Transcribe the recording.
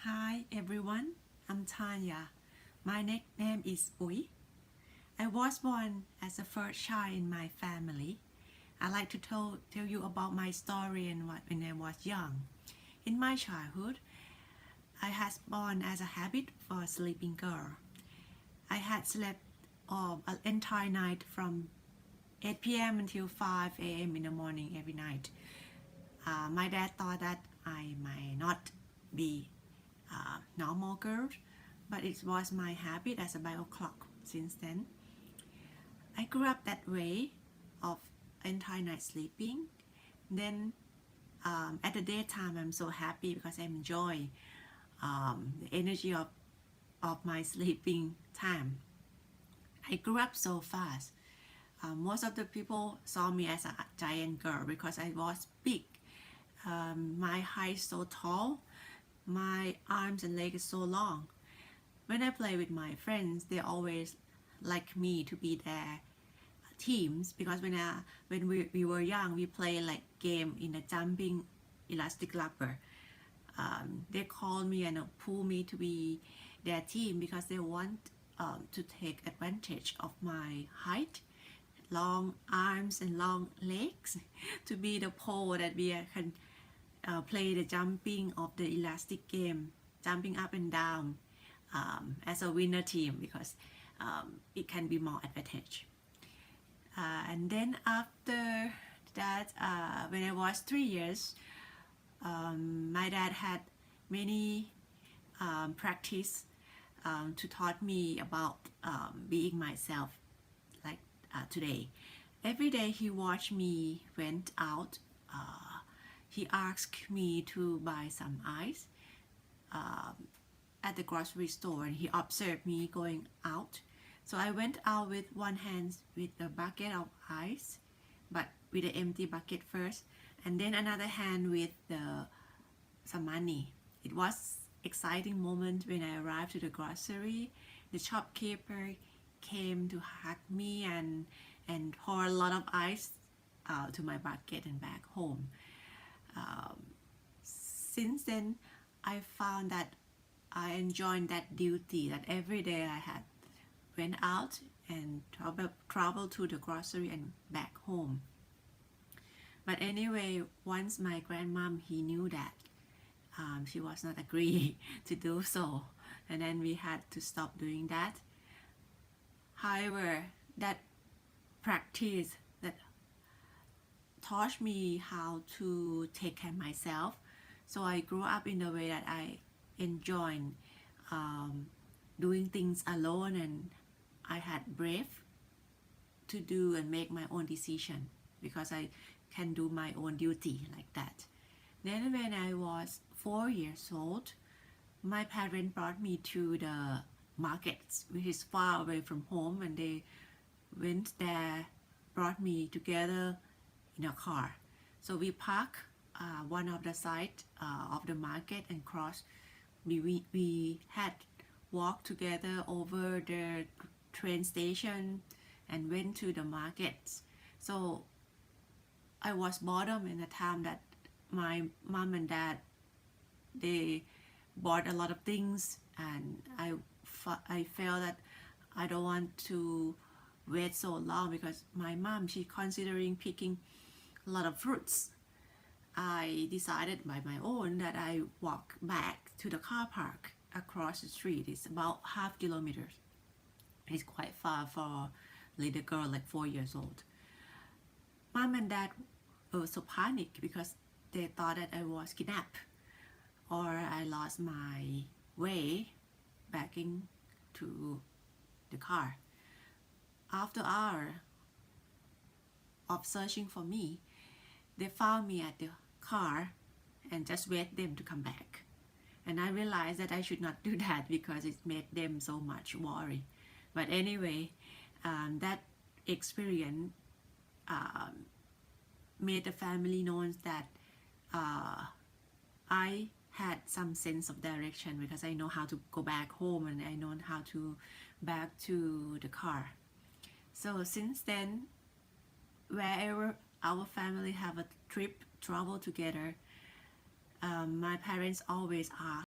Hi everyone, I'm Tanya. My nickname is Ui. I was born as the first child in my family. I like to tell you about my story and when I was young. In my childhood, I had born as a habit for a sleeping girl. I had slept an entire night from 8 p.m. until 5 a.m. in the morning every night. My dad thought that I might not be a normal girl, but it was my habit as a bio clock since then. I grew up that way of entire night sleeping. Then at the daytime, I'm so happy because I enjoy the energy of my sleeping time. I grew up so fast. Most of the people saw me as a giant girl because I was big. My height so tall, my arms and legs so long. When I play with my friends, they always like me to be their teams because when we were young, we play like game in a jumping elastic rubber. They call me and pull me to be their team because they want to take advantage of my height, long arms and long legs to be the pole that we can play the jumping of the elastic game, jumping up and down as a winner team because it can be more advantage. And then after that, when I was 3 years, my dad had many practice to taught me about being myself like today. Every day he watched me went out. He asked me to buy some ice at the grocery store and he observed me going out. So I went out with one hand with a bucket of ice, but with an empty bucket first, and then another hand with some money. It was exciting moment when I arrived to the grocery. The shopkeeper came to hug me and pour a lot of ice to my bucket and back home. Since then, I found that I enjoyed that duty that every day I had went out and travel to the grocery and back home. But anyway, once my grandmom, he knew that she was not agree to do so, and then we had to stop doing that. However, that practice that taught me how to take care of myself, so I grew up in the way that I enjoy doing things alone, and I had brave to do and make my own decision because I can do my own duty like that. Then when I was 4 years old, my parents brought me to the markets, which is far away from home, and they went there, brought me together in a car. So we parked one of the side of the market and crossed. We had walked together over the train station and went to the markets. So I was boredom in the time that my mom and dad, they bought a lot of things, and I felt that I don't want to wait so long because my mom, she considering picking a lot of fruits. I decided by my own that I walk back to the car park across the street. It's about half kilometers. It's quite far for a little girl like 4 years old. Mom and dad were so panicked because they thought that I was kidnapped or I lost my way back into the car. After hours of searching for me, they found me at the car and just wait them to come back. And I realized that I should not do that because it made them so much worry. But anyway, that experience made the family know that I had some sense of direction because I know how to go back home and I know how to back to the car. So since then, wherever our family have a trip, travel together, my parents always ask